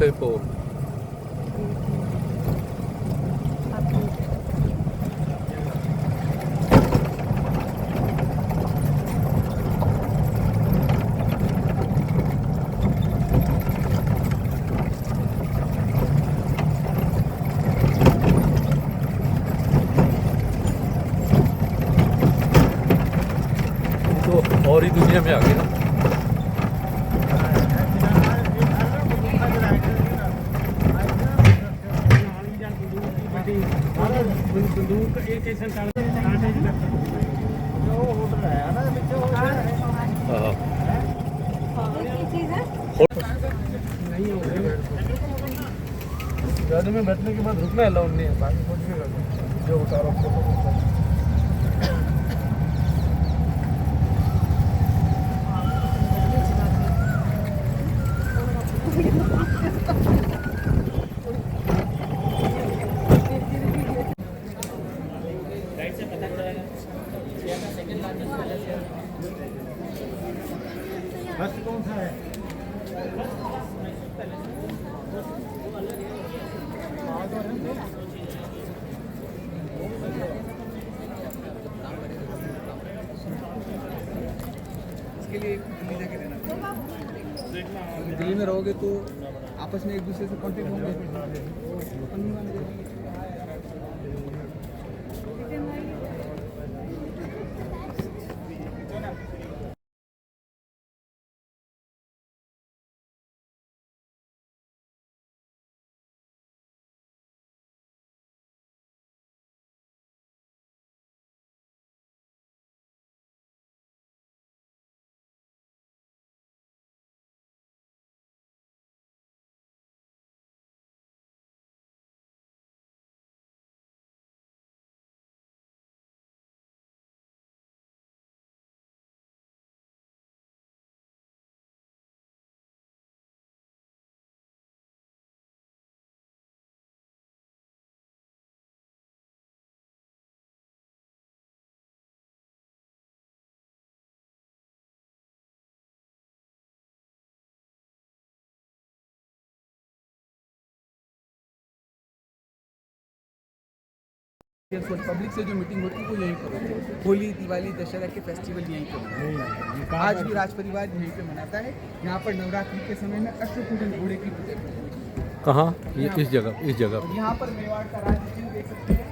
रास्ते पे तो और ही दुनिया में आ गए ना। गाड़ी में बैठने के बाद रुकना अलाउड नहीं है, बाकी कुछ भी करना जो उतारो। फर्स्ट कौन सा है? इसके लिए दिल्ली जाके रहना। दिल्ली में रहोगे तो आपस में एक दूसरे से कॉन्टेक्ट होंगे। पब्लिक से जो मीटिंग होती है वो यहीं पर होती है। होली, दिवाली, दशहरा के फेस्टिवल यहीं पर आज भी राज परिवार यहीं पे मनाता है। यहाँ पर नवरात्रि के समय में अष्टभुजन घोड़े की पूजा होती है। कहाँ? इस जगह यहाँ पर मेवाड़ का राज चिन्ह देख सकते हैं।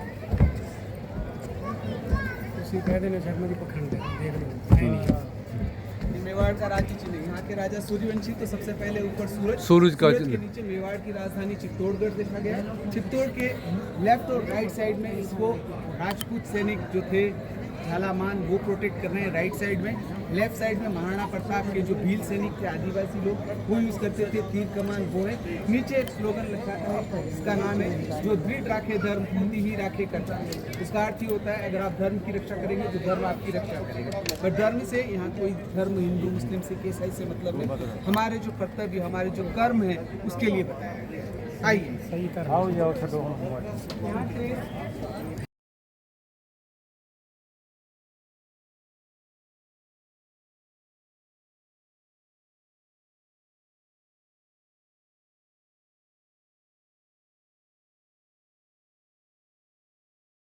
मेवाड़ का राज्य चिन्ह, यहाँ के राजा सूर्यवंशी, तो सबसे पहले ऊपर सूरज का के नीचे मेवाड़ की राजधानी चित्तौड़गढ़ देखा गया। चित्तौड़ के लेफ्ट और राइट साइड में इसको राजपूत सैनिक जो थे झालामान वो प्रोटेक्ट कर रहे हैं राइट साइड में। लेफ्ट साइड में महाराणा प्रताप के जो भील सैनिक थे, आदिवासी लोग, वो यूज़ करते थे तीर कमान वो है। नीचे एक स्लोगन लिखा है, इसका नाम है जो दृढ़ राखे धर्म पूंजी ही राखे कर्ता। इसका अर्थ ही होता है अगर आप धर्म की रक्षा करेंगे तो धर्म आपकी रक्षा करेगा। पर धर्म से यहाँ कोई धर्म हिंदू मुस्लिम सिख ईसाई से मतलब नहीं, हमारे जो कर्तव्य हमारे जो कर्म है उसके लिए बताया गया। आइए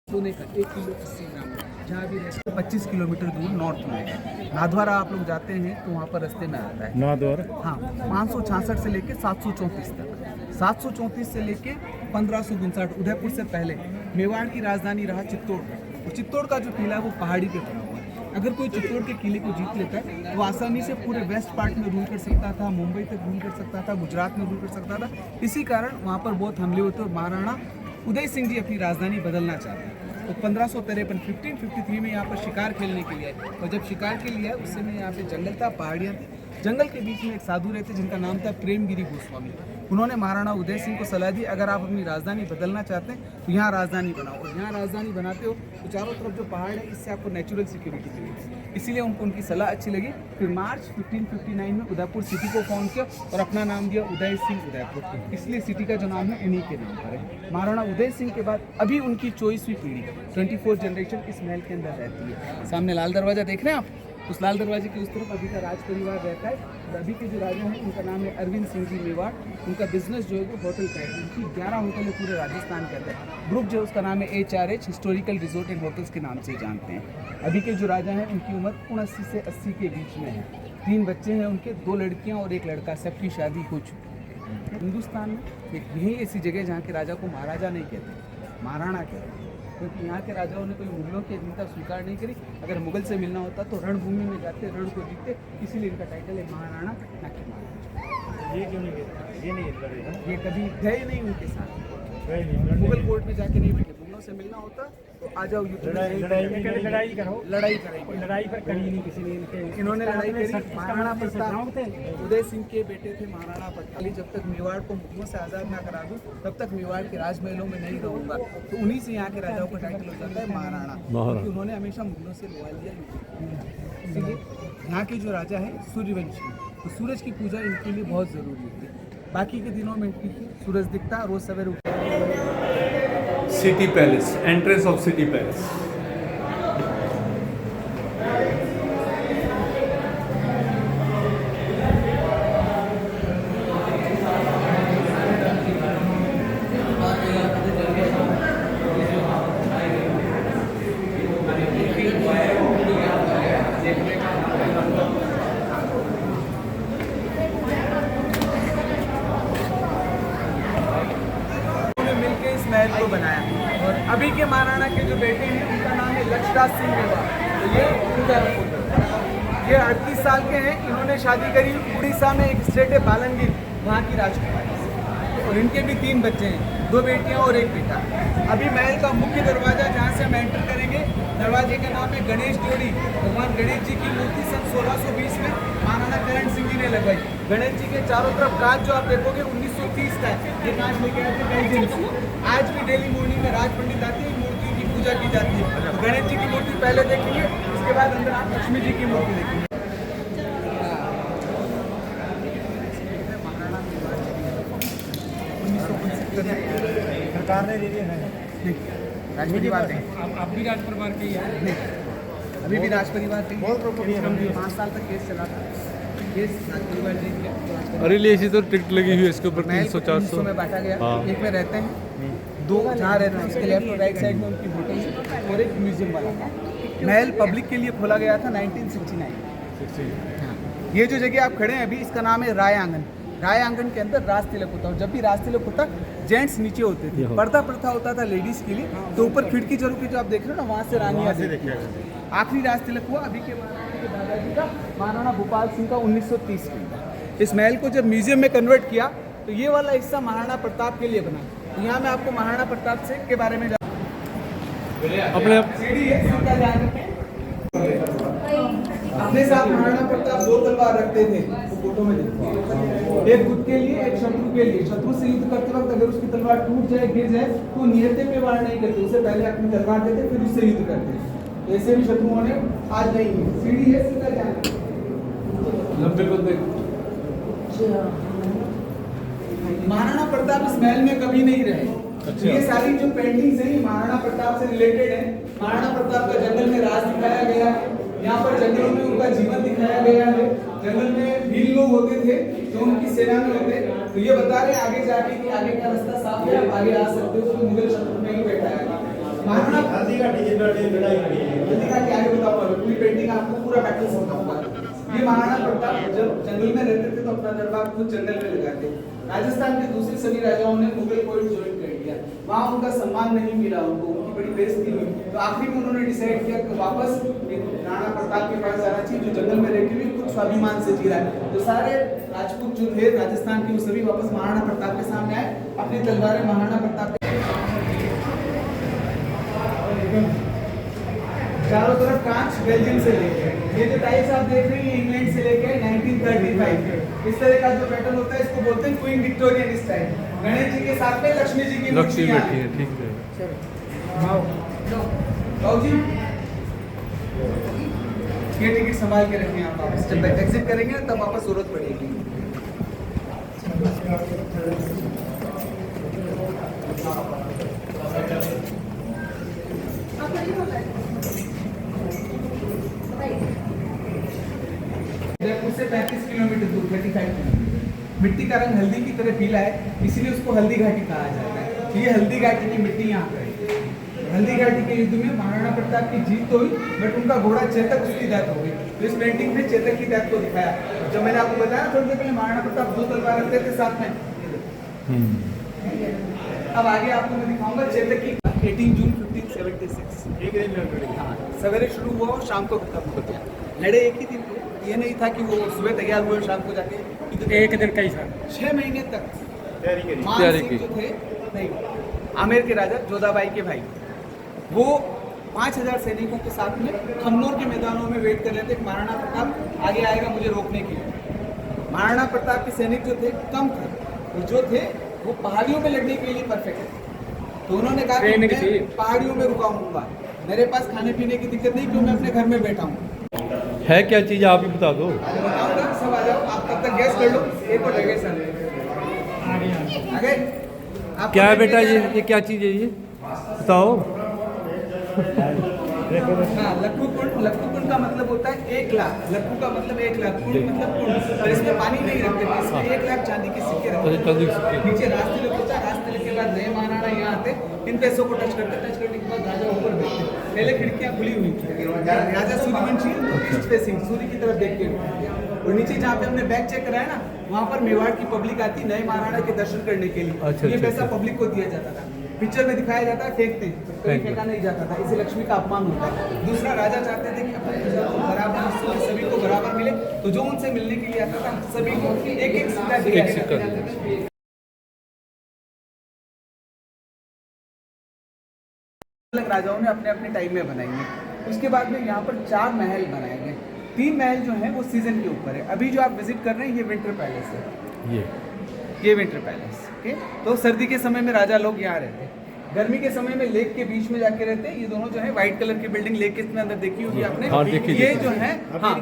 सोने का 1 किलो 80 ग्राम, जहाँ भी रहते 25 किलोमीटर दूर नॉर्थ में नाथद्वारा आप लोग जाते हैं तो वहाँ पर रास्ते में आता है नाथद्वारा। हाँ, 566 से लेके 734 तक, 734 से लेके 1559 उदयपुर से पहले मेवाड़ की राजधानी रहा चित्तौड़गढ़। और चित्तौड़ का जो किला है वो पहाड़ी पे बना हुआ है। अगर कोई चित्तौड़ के किले को जीत लेता है तो आसानी से पूरे वेस्ट पार्ट में रूल कर सकता था, मुंबई तक रूल कर सकता था, गुजरात में रूल कर सकता था। इसी कारण वहाँ पर बहुत हमले होते और महाराणा उदय सिंह जी अपनी राजधानी बदलना चाहते हैं। तो 1553 में यहाँ पर शिकार खेलने के लिए आए। और जब शिकार के लिए आए उस समय यहाँ पे जंगल था, पहाड़ियाँ थी। जंगल के बीच में एक साधु रहते जिनका नाम था प्रेमगिरी गोस्वामी। उन्होंने महाराणा उदय सिंह को सलाह दी, अगर आप अपनी राजधानी बदलना चाहते हैं तो यहाँ राजधानी बनाओ। और यहाँ राजधानी बनाते हो तो चारों तरफ जो पहाड़ है इससे आपको नेचुरल सिक्योरिटी मिलेगी। इसीलिए उनको उनकी सलाह अच्छी लगी। फिर मार्च 1559 में उदयपुर सिटी को फाउंड किया और अपना नाम दिया उदय सिंह उदयपुर। इसलिए सिटी का जो नाम है इन्हीं के नाम पर है। महाराणा उदय सिंह के बाद अभी उनकी 24वीं पीढ़ी 24 जनरेशन इस महल के अंदर रहती है। सामने लाल दरवाजा देख रहे हैं आप, उस लाल दरवाजे के उस तरफ अभी का राज परिवार रहता है। और अभी के जो राजा हैं उनका नाम है अरविंद सिंह जी मेवाड़। उनका बिजनेस जो है वो होटल का है। उनकी 11 होटल है पूरे राजस्थान के अंदर। ग्रुप जो उसका नाम है HRH historical resort and hotels के नाम से जानते हैं। अभी के जो राजा हैं उनकी उम्र 79 से 80 के बीच में है। 3 बच्चे हैं उनके, 2 लड़कियाँ और 1 लड़का, सबकी शादी हो चुकी है। हिंदुस्तान में यही ऐसी जगह जहाँ के राजा को महाराजा नहीं कहते, महाराणा कहते हैं, क्योंकि यहाँ के राजाओं ने कोई मुगलों की अधीनता स्वीकार नहीं करी। अगर मुगल से मिलना होता तो रणभूमि में जाते, रण को जीतते, इसीलिए इनका टाइटल है महाराणा, ना कि महाराजा। ये क्यों नहीं गए? ये नहीं लड़े, ये कभी गए नहीं उनके साथ, मुगल कोर्ट में जाके नहीं बैठे। मुगलों से मिलना होता तो आ जाओ, लड़ाई करो, लड़ाई करेंगे। लड़ाई पर करी नहीं किसी ने। इन्होंने लड़ाई करी। महाराणा प्रताप उदय सिंह के बेटे थे महाराणा प्रताप। जब तक मेवाड़ को मुगलों से आज़ाद ना करा दूं तब तक मेवाड़ के राजमहलों में नहीं रहूंगा। तो उन्हीं से यहाँ के राजाओं का टाइटल हो जाता है महाराणा, क्योंकि उन्होंने हमेशा मुगलों से लड़वा लिया। इसीलिए यहाँ के जो राजा हैं सूर्यवंशी, तो सूरज की पूजा इनके लिए बहुत ज़रूरी होती है। बाकी के दिनों में सूरज दिखता, रोज सवेरे उठता। City palace, entrance of city palace. महल को बनाया। और अभी के महाराणा के जो बेटे हैं उनका नाम है लक्षराज सिंह मेवाड़। तो ये उनका ये 38 साल के हैं। इन्होंने शादी करी उड़ीसा में, एक स्टेट है बालनगीर, वहाँ की राजकुमारी से। और इनके भी 3 बच्चे हैं, 2 बेटियाँ और 1 बेटा। अभी महल का मुख्य दरवाजा जहाँ से हम एंटर करेंगे, दरवाजे का नाम है गणेश जोड़ी। भगवान गणेश जी की मूर्ति सन 1620 में महाराणा करण सिंह जी ने लगवाई। गणेश जी के चारों तरफ कांच जो आप देखोगे 1930 का है। ये कांच लेके आए थे कई दिन से। आज भी डेली मॉर्निंग में राज पंडित आते हैं, मूर्ति की पूजा की जाती है। तो गणेश जी की मूर्ति पहले देखेंगे, उसके बाद अंदर आप लक्ष्मी जी की मूर्ति देखेंगे। सरकार ने दे दिया है, राजपरिवार नहीं, आप भी राज परिवार के ही हैं? नहीं, अभी भी राजपरिवार के बहुत प्रॉपर्टी है। 5 साल तक केस चला था। केस राजपरिवार जीत गया। अरे लिए इसी तो टिकट लगी हुई है इसके ऊपर, महल 300-400 में बांटा गया। हाँ। एक में रहते हैं, 2 जहाँ रहते हैं उसके लेफ्ट और राइट साइड में उनकी होटल है, और एक म्यूजियम वाला था। महल पब्लिक के लिए खोला गया था 1969। ये जो जगह आप खड़े हैं अभी, इसका नाम है राय आंगन। राय आंगन के अंदर राज तिलक होता है। और जब भी राज तिलक होता, जेंट्स नीचे होते थे, पर्दा प्रथा होता था लेडीज के लिए। तो ऊपर खिड़की जरूर की जो आप देख रहे हो ना, वहाँ से रानियाँ देखती हैं। आखिरी राज तिलक हुआ अभी के महाराणा के दादाजी का, महाराणा भोपाल सिंह का 1930 के। इस महल को जब म्यूजियम में कन्वर्ट किया तो ये वाला हिस्सा महाराणा प्रताप के लिए बना। तो यहाँ मैं आपको महाराणा प्रताप से के बारे में अपने सीढ़ी है, सीधा ध्यान रखें। अपने साथ महाराणा प्रताप 2 तलवार रखते थे, वो फोटो में देखो। एक खुद के लिए, एक शत्रु के लिए। शत्रु से युद्ध करते वक्त अगर उसकी तलवार टूट जाए, गिर जाए, तो नियते पे वार नहीं करते, उससे पहले अपनी तलवार देते फिर उससे युद्ध करते। ऐसे भी शत्रुओं ने आज नहीं है। सीढ़ी है, सीधा ध्यान रखें। लंबे बंदे महाराणा प्रताप इस महल में कभी नहीं रहे। अच्छा। ये सारी जो पेंटिंग्स हैं महाराणा प्रताप से रिलेटेड है। महाराणा प्रताप का जंगल में राज दिखाया गया है। यहाँ पर जंगलों में उनका जीवन दिखाया गया है। जंगल में भील लोग होते थे जो उनकी सेना में होते। तो ये बता रहे हैं आगे जाके कि आगे का रास्ता साफ है, आप आगे आ सकते हो। तो मुगल शत्रु नहीं बैठा है। महाराणा हल्दी का लड़ाई आगे बताऊंगा, पूरी पेंटिंग आपको पूरा पैटर्न समझाऊंगा। ये महाराणा प्रताप जब जंगल में रहते थे तो अपना दरबार खुद जंगल में लगाते। राजस्थान के दूसरे सभी राजाओं ने मुगल कोर्ट ज्वाइन कर लिया, वहाँ उनका सम्मान नहीं मिला, उनको उनकी बड़ी बेइज्जती हुई। तो आखिर में उन्होंने डिसाइड किया कि वापस राणा प्रताप के पास जाना चाहिए, जो जंगल में रहकर भी कुछ स्वाभिमान से जी रहा है। तो सारे राजपूत जो थे राजस्थान के, वो सभी वापस महाराणा प्रताप के सामने आए, अपनी तलवारें महाराणा प्रताप चारों तरफ कांच बेल्जियम से लेके। ये जो टाइल्स आप देख रहे हैं इंग्लैंड से लेके 1935 इस तरह का जो पैटर्न होता है, इसको बोलते हैं queen Victorian style. Ganesh ji के साथ में लक्ष्मी जी की लक्ष्मी मूर्ति बैठी है, ठीक है। बाबू जी ये टिकट संभाल के रखें आप, वापस जब एग्जिट करेंगे तब वापस जरूरत पड़ेगी। से 35 किलोमीटर दूर 35 किलोमीटर। मिट्टी का रंग हल्दी की तरह पीला है, इसीलिए उसको हल्दी घाटी कहा जाता है। तो ये हल्दी घाटी की मिट्टी यहाँ पर है। हल्दी घाटी के युद्ध में महाराणा प्रताप की जीत तो हुई, बट उनका घोड़ा चेतक उसकी डेथ हो गई। तो इस पेंटिंग में चेतक की डेथ को दिखाया। जब मैंने आपको बताया थोड़ी देर पहले महाराणा प्रताप 2 तलवार रखते थे साथ में। अब आगे आपको मैं दिखाऊंगा चेतक की 18 जून 1576। एक दिन लड़ हाँ, सवेरे शुरू हुआ और शाम को खत्म हो गया। लड़े एक ही दिन थे, ये नहीं था कि वो सुबह तैयार हुए और शाम को जाके एक दिन कई साल 6 महीने तक तैयारी मान सिंह जो थे, नहीं, आमेर के राजा जोधाबाई के भाई, वो 5000 सैनिकों के साथ में खन्नौर के मैदानों में वेट कर रहे थे। महाराणा प्रताप आगे आएगा मुझे रोकने के लिए। महाराणा प्रताप के सैनिक जो थे कम थे, और जो थे वो पहाड़ियों में लड़ने के लिए परफेक्ट थे। तो उन्होंने कहा कि मैं पहाड़ियों में रुका हूँ, मेरे पास खाने पीने की दिक्कत नहीं, क्यों मैं अपने घर में बैठा हूँ। है क्या चीज़ आप ही बता दो। बताऊंगा, सब आ जाओ, आप तब तक गैस कर लो। एक और लगे सर आगे आप क्या है बेटा ये क्या चीज़ है ये बताओ। हाँ, लक्कू कुंड का मतलब होता है 1 लाख। लक्कू का मतलब 1 लाख, कुंड मतलब कुंड। और इसमें पानी नहीं रखते थे, इसमें 1 लाख चांदी के सिक्के रखते। नीचे रास्ते लोग होता, रास्ते के बाद नए महाराणा यहाँ आते, इन पैसों को टच करने के बाद राजा ऊपर बैठते। पहले खिड़कियाँ खुली हुई थी, राजा सूर्यवंशी ईस्ट फेसिंग सूर्य की तरफ देख के। और नीचे जहाँ पे हमने बैग चेक कराया ना, वहाँ पर मेवाड़ की पब्लिक आती नए महाराणा के दर्शन करने के लिए। ये पैसा पब्लिक को दिया जाता था। पिक्चर में दिखाया जाता है फेंकते, कहीं फेंका नहीं जाता था, इसे लक्ष्मी का अपमान होता है। दूसरा, राजा चाहते थे कि अपने प्रजा को बराबर, सभी को बराबर मिले, तो जो उनसे मिलने के लिए आता था सभी को एक एक सिक्का दिया जाता था। अलग राजाओं ने अपने अपने टाइम में बनाई है। उसके बाद में यहाँ पर 4 महल बनाए गए। 3 महल जो हैं वो सीजन के ऊपर है। अभी जो आप विजिट कर रहे हैं ये विंटर पैलेस है, ये विंटर पैलेस। ओके, तो सर्दी के समय में राजा लोग यहाँ रहते हैं, गर्मी के समय में लेक के बीच में जाके रहते हैं। ये दोनों जो है व्हाइट कलर की बिल्डिंग लेक के अंदर देखी होगी आपने। हाँ, ये जो है, हाँ,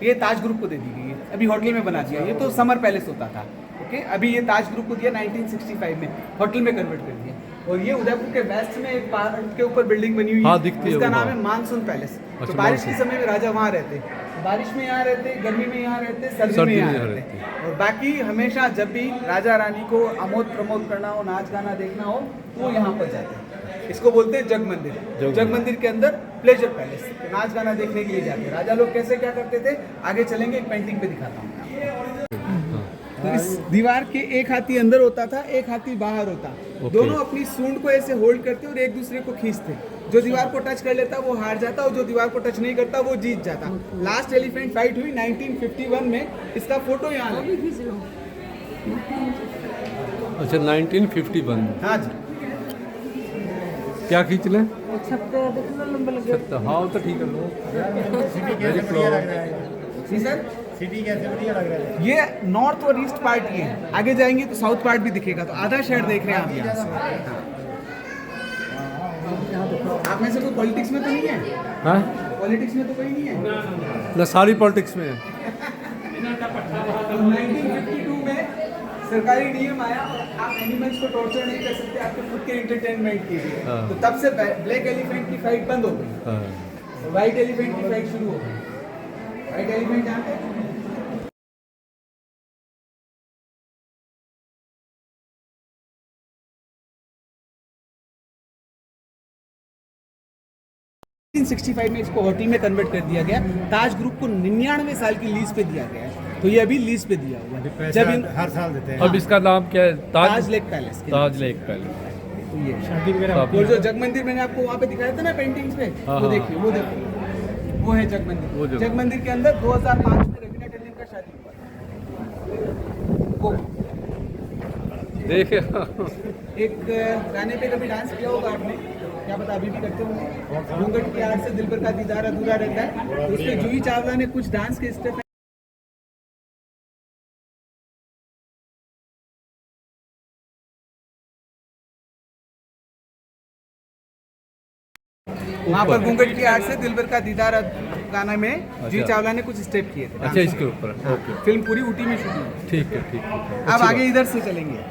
ये ताज ग्रुप को दे दी गई है, अभी होटल में बना दिया। ये तो समर पैलेस होता था। ओके, अभी ये ताज ग्रुप को दिया 1965 में, होटल में कन्वर्ट कर दिया। और ये उदयपुर के वेस्ट में एक पहाड़ के ऊपर बिल्डिंग बनी हुई है, दिखती है, इसका नाम है मानसून पैलेस। तो बारिश के समय में राजा वहाँ रहते, बारिश में यहाँ रहते, गर्मी में यहाँ रहते, सर्दी में यहाँ रहते। और बाकी हमेशा जब भी राजा रानी को आमोद प्रमोद करना हो, नाच गाना देखना हो, तो वो यहाँ पर जाते हैं। इसको बोलते हैं जग मंदिर। जग मंदिर के अंदर प्लेजर पैलेस, नाच गाना देखने के लिए जाते हैं। राजा लोग कैसे क्या करते थे आगे चलेंगे, एक पेंटिंग पे दिखाता हूँ। तो इस दीवार के एक हाथी अंदर होता था, एक हाथी बाहर होता। दोनों अपनी सूंड को ऐसे होल्ड करते और एक दूसरे को खींचते। जो दीवार को टच कर लेता वो हार जाता, और जो दीवार को टच नहीं करता वो जीत जाता। लास्ट एलिफेंट फाइट हुई 1951 में, इसका फोटो यहाँ है। अच्छा 1951। हाँ जी, क्या खींच लें? लंबा हाँ तो ठीक है लो। जी सर, सिटी कैसे बढ़िया लग रहा है। ये नॉर्थ और ईस्ट पार्ट ये है। आगे जाएंगे तो साउथ पार्ट भी दिखेगा। तो आधा शहर देख रहे हैं आप यहाँ से। आप में से कोई पॉलिटिक्स में तो नहीं है? हाँ, पॉलिटिक्स में तो कोई नहीं है ना सारी पॉलिटिक्स में है। 1952 में सरकारी नियम आया, आप एनिमल्स को टॉर्चर नहीं कर सकते आपके खुद के एंटरटेनमेंट के लिए। हाँ। तो तब से ब्लैक एलिफेंट की फाइट बंद हो गई, हाँ। व्हाइट एलिफेंट की फाइट शुरू हो गई। व्हाइट एलिफेंट जानते हैं? 1965 में इसको होटल में कन्वर्ट कर दिया गया। ताज ग्रुप को 99 साल की लीज पे दिया गया है, तो ये अभी लीज पे दिया हुआ है। जब हर साल देते हैं। अब इसका नाम क्या है? ताज लेक पैलेस के ताज लेक पैलेस। तो ये शादी वगैरह और जो जग मंदिर मैंने आपको वहाँ पे दिखाया था ना पेंटिंग्स पे, हाँ, वो हाँ। देखिए, वो देखिए, वो है जग मंदिर। जग मंदिर के अंदर 2005 में रवीना टंडन का शादी हुआ। वो देखे एक गाने पे कभी डांस किया होगा आपने, क्या पता अभी भी करते होंगे। घूंघट की आड़ से दिल भर का दीदार अधूरा रहता है, तो उसमें जूही चावला ने कुछ डांस के स्टेप वहाँ पर घूंघट की आड़ से दिल भर का दीदार गाना में जूही चावला ने कुछ स्टेप किए थे। अच्छा इसके ऊपर ओके, फिल्म पूरी ऊटी में शूट हुई। ठीक है ठीक है। अब आगे इधर से चलेंगे।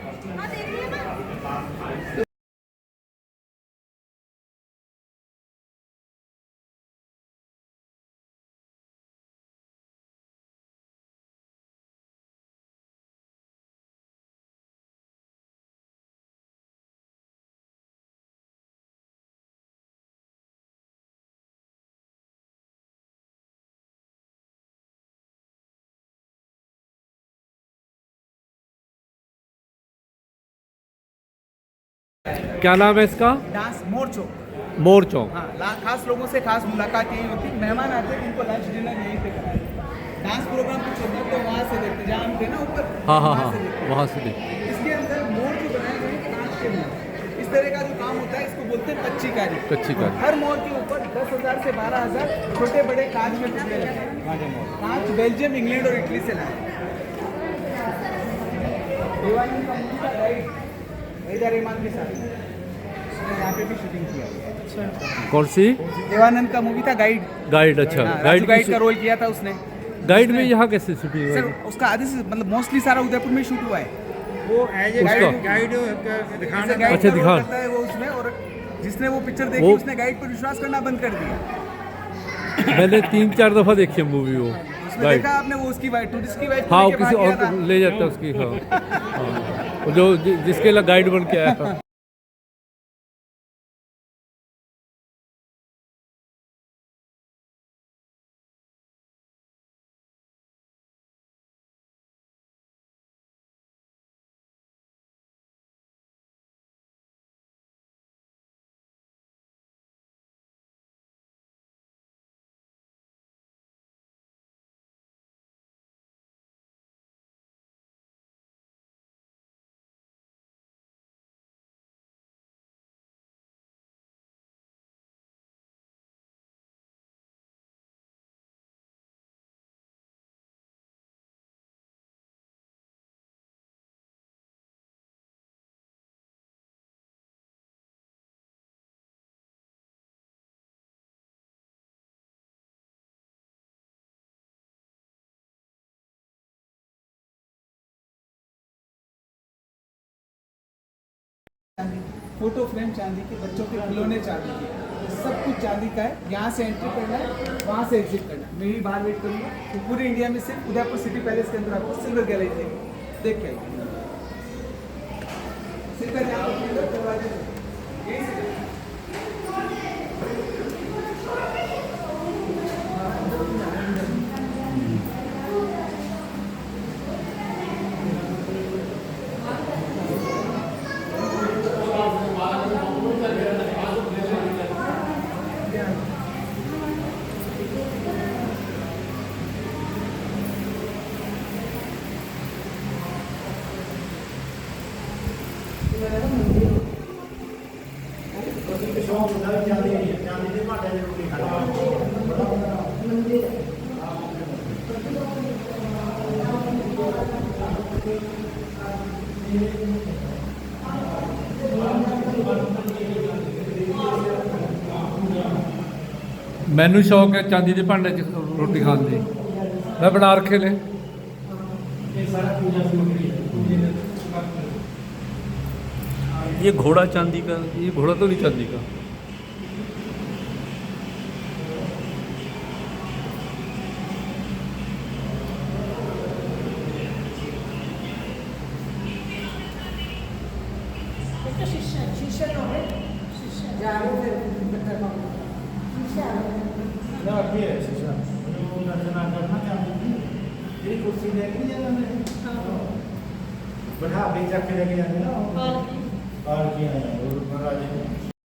क्या नाम है इसका? डांस मोर चौक। मोर चौक। हाँ, खास लोगों से खास मुलाकात यही होती है। मेहमान आते हैं उनको लंच डिनर यहीं पे कराते हैं। डांस प्रोग्राम कुछ होता है तो वहाँ से देखते हैं, जहाँ हम थे ना ऊपर, हाँ हाँ वहाँ हाँ, से देखते हैं। वहाँ से देख। इसके अंदर मोर जो बनाए गए हैं कांच के मोर, इस तरह का जो काम होता है इसको बोलते हैं कच्ची कारी। कच्ची कारी। हर मोर के ऊपर 10,000 से 12,000 छोटे बड़े कांच के टुकड़े लगते हैं। कांच बेल्जियम, इंग्लैंड और इटली से लाए। देवानंद का मूवी का गाइड हैदर रहमान के साथ उसने यहाँ पे भी शूटिंग किया है। कौन सी? देवानंद का मूवी था गाइड। गाइड, अच्छा। गाइड का रोल किया था उसने। गाइड में यहाँ कैसे शूटिंग सर हुई? उसका आधे से मतलब मोस्टली सारा उदयपुर में शूट हुआ है। वो एज ए उसका? गाइड दिखाना जैसे गाइड अच्छा, का रोल दिखा। करता है वो उसमें, और जिसने वो पिक्चर देखी वो- उसने गाइड पर विश्वास करना बंद कर दिया। मैंने 3-4 दफ़ा देखी है मूवी वो उसमें गाइड। देखा आपने वो उसकी वाइफ, टूरिस्ट की वाइफ हाँ, वो लेके किसी भाग गया और था। को ले जाता है उसकी। हाँ, हाँ। वो जो जिसके लिए गाइड बन के आया। फोटो फ्रेम चांदी के, बच्चों के खिलौने चांदी के, सब कुछ चांदी का है। यहाँ से एंट्री करना है, वहाँ से एग्जिट करना है। मैं ही बाहर वेट करूँगा। तो पूरी इंडिया में सिर्फ उदयपुर सिटी पैलेस के अंदर आपको सिल्वर गैलरी देख के आइए। सीधा जाओ, अंदर दरवाजे से। यहीं से जाओ। ਮੈਨੂੰ ਸ਼ੌਕ ਹੈ ਚਾਂਦੀ ਦੇ ਭਾਂਡੇ 'ਚ ਰੋਟੀ ਖਾਣ ਦੀ। ਮੈਂ ਬਣਾ ਰੱਖੇ ਨੇ। ये घोड़ा चांदी का, ये घोड़ा तो नहीं चांदी का। कुर्सी लेके जाना बैठा बेच के लेके जाने ना और किया है